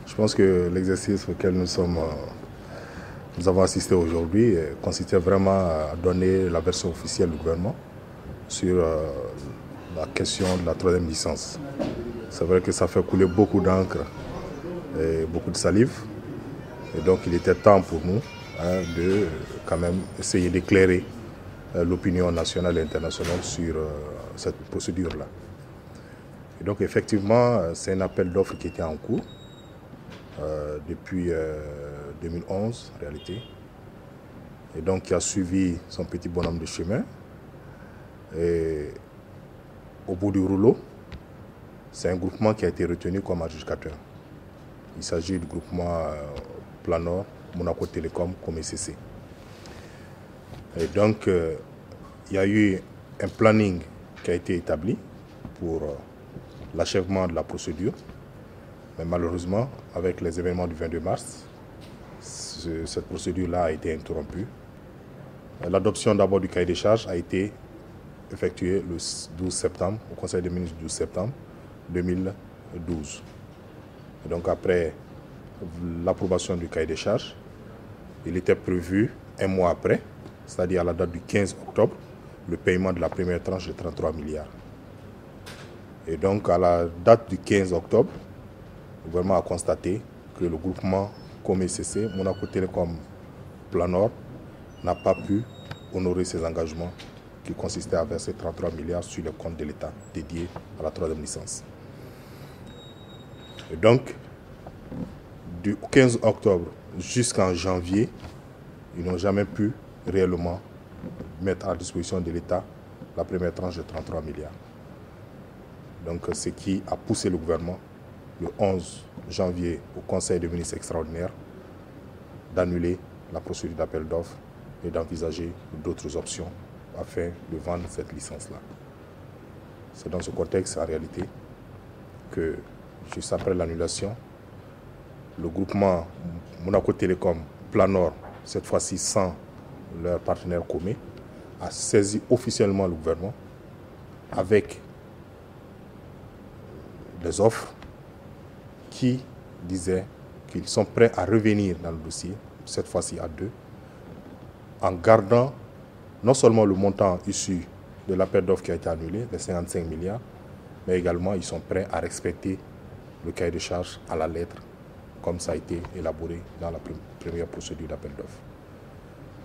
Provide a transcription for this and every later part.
Je pense que l'exercice auquel nous avons assisté aujourd'hui consistait vraiment à donner la version officielle du gouvernement sur la question de la troisième licence. C'est vrai que ça fait couler beaucoup d'encre et beaucoup de salive. Et donc il était temps pour nous de quand même essayer d'éclairer l'opinion nationale et internationale sur cette procédure-là. Et donc effectivement, c'est un appel d'offres qui était en cours depuis 2011 en réalité. Et donc qui a suivi son petit bonhomme de chemin. Et au bout du rouleau, c'est un groupement qui a été retenu comme adjudicateur. Il s'agit du groupement Planor, Monaco Télécom, comme ECC. Et donc, il y a eu un planning qui a été établi pour l'achèvement de la procédure. Mais malheureusement, avec les événements du 22 mars, cette procédure-là a été interrompue. L'adoption d'abord du cahier des charges a été effectuée le 12 septembre, au Conseil des ministres du 12 septembre 2012. Et donc après l'approbation du cahier des charges, il était prévu un mois après, c'est-à-dire à la date du 15 octobre, le paiement de la première tranche de 33 milliards. Et donc à la date du 15 octobre, le gouvernement a constaté que le groupement COMECC, Monaco Télécom Planor, n'a pas pu honorer ses engagements qui consistaient à verser 33 milliards sur le compte de l'État dédié à la troisième licence. Et donc, du 15 octobre jusqu'en janvier, ils n'ont jamais pu réellement mettre à disposition de l'État la première tranche de 33 milliards. Donc, ce qui a poussé le gouvernement, le 11 janvier, au Conseil des ministres extraordinaire, d'annuler la procédure d'appel d'offres et d'envisager d'autres options afin de vendre cette licence-là. C'est dans ce contexte, en réalité, que juste après l'annulation, le groupement Monaco Télécom Planor, cette fois-ci sans leur partenaire Comé, a saisi officiellement le gouvernement avec des offres qui disaient qu'ils sont prêts à revenir dans le dossier, cette fois-ci à deux, en gardant non seulement le montant issu de l'appel d'offres qui a été annulé, les 55 milliards, mais également ils sont prêts à respecter le cahier de charges à la lettre, comme ça a été élaboré dans la première procédure d'appel d'offres.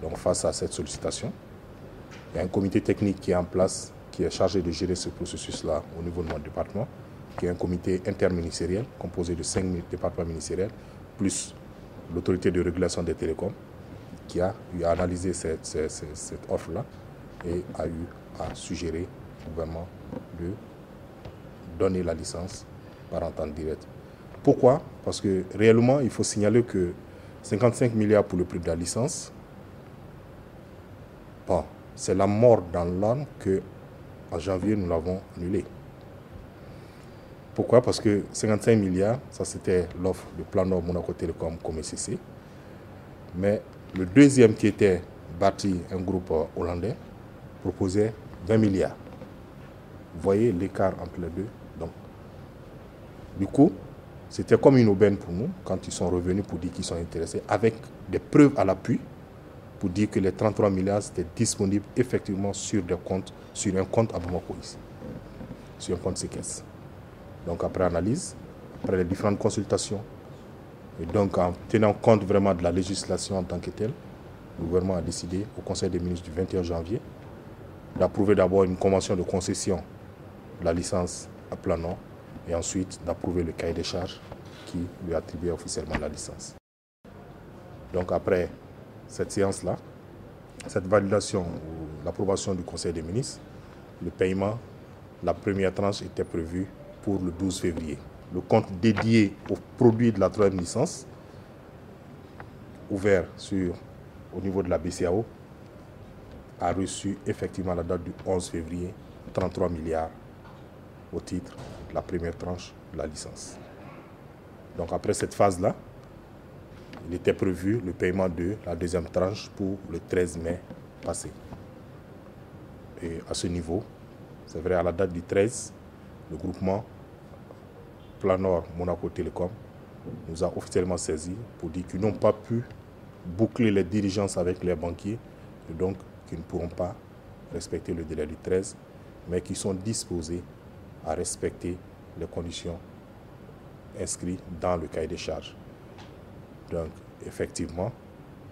Donc face à cette sollicitation, il y a un comité technique qui est en place, qui est chargé de gérer ce processus-là au niveau de mon département, qui est un comité interministériel composé de 5 départements ministériels, plus l'autorité de régulation des télécoms, qui a eu à analyser cette offre-là et a eu à suggérer au gouvernement de donner la licence par entente directe. Pourquoi? Parce que réellement, il faut signaler que 55 milliards pour le prix de la licence, bon, c'est la mort dans l'âme qu'en janvier, nous l'avons annulé. Pourquoi? Parce que 55 milliards, ça c'était l'offre de Planor Monaco Télécom comme ECC. Mais le deuxième qui était bâti, un groupe hollandais, proposait 20 milliards. Vous voyez l'écart entre les deux. Donc, du coup, c'était comme une aubaine pour nous quand ils sont revenus pour dire qu'ils sont intéressés, avec des preuves à l'appui pour dire que les 33 milliards étaient disponibles effectivement sur des comptes, sur un compte à Bamako ici, sur un compte séquestre. Donc après analyse, après les différentes consultations, et donc en tenant compte vraiment de la législation en tant que telle, le gouvernement a décidé au Conseil des ministres du 21 janvier d'approuver d'abord une convention de concession de la licence à Planor et ensuite d'approuver le cahier des charges qui lui attribuait officiellement la licence. Donc après cette séance-là, cette validation ou l'approbation du Conseil des ministres, le paiement, la première tranche était prévue pour le 12 février. Le compte dédié aux produits de la troisième licence, ouvert au niveau de la BCAO, a reçu effectivement à la date du 11 février 33 milliards au titre de la première tranche de la licence. Donc après cette phase-là, il était prévu le paiement de la deuxième tranche pour le 13 mai passé. Et à ce niveau, c'est vrai, à la date du 13, le groupement Planor Monaco Télécom nous a officiellement saisis pour dire qu'ils n'ont pas pu boucler les diligences avec les banquiers et donc qu'ils ne pourront pas respecter le délai du 13, mais qu'ils sont disposés à respecter les conditions inscrites dans le cahier des charges. Donc, effectivement,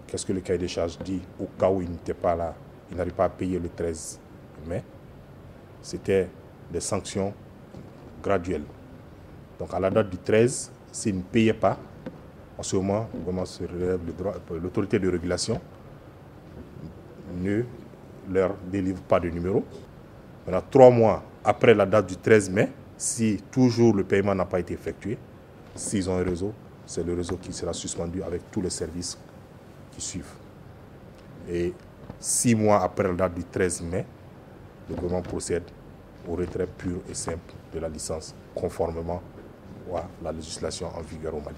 qu'est-ce que le cahier des charges dit au cas où il n'était pas là, il n'arrive pas à payer le 13 mai? C'était des sanctions graduelles. Donc, à la date du 13, s'ils ne payaient pas, en ce moment, vraiment se relève le droit, l'autorité de régulation ne leur délivre pas de numéro. Maintenant, 3 mois après la date du 13 mai, si toujours le paiement n'a pas été effectué, s'ils ont un réseau, c'est le réseau qui sera suspendu avec tous les services qui suivent. Et 6 mois après la date du 13 mai, le gouvernement procède au retrait pur et simple de la licence, conformément à la législation en vigueur au Mali.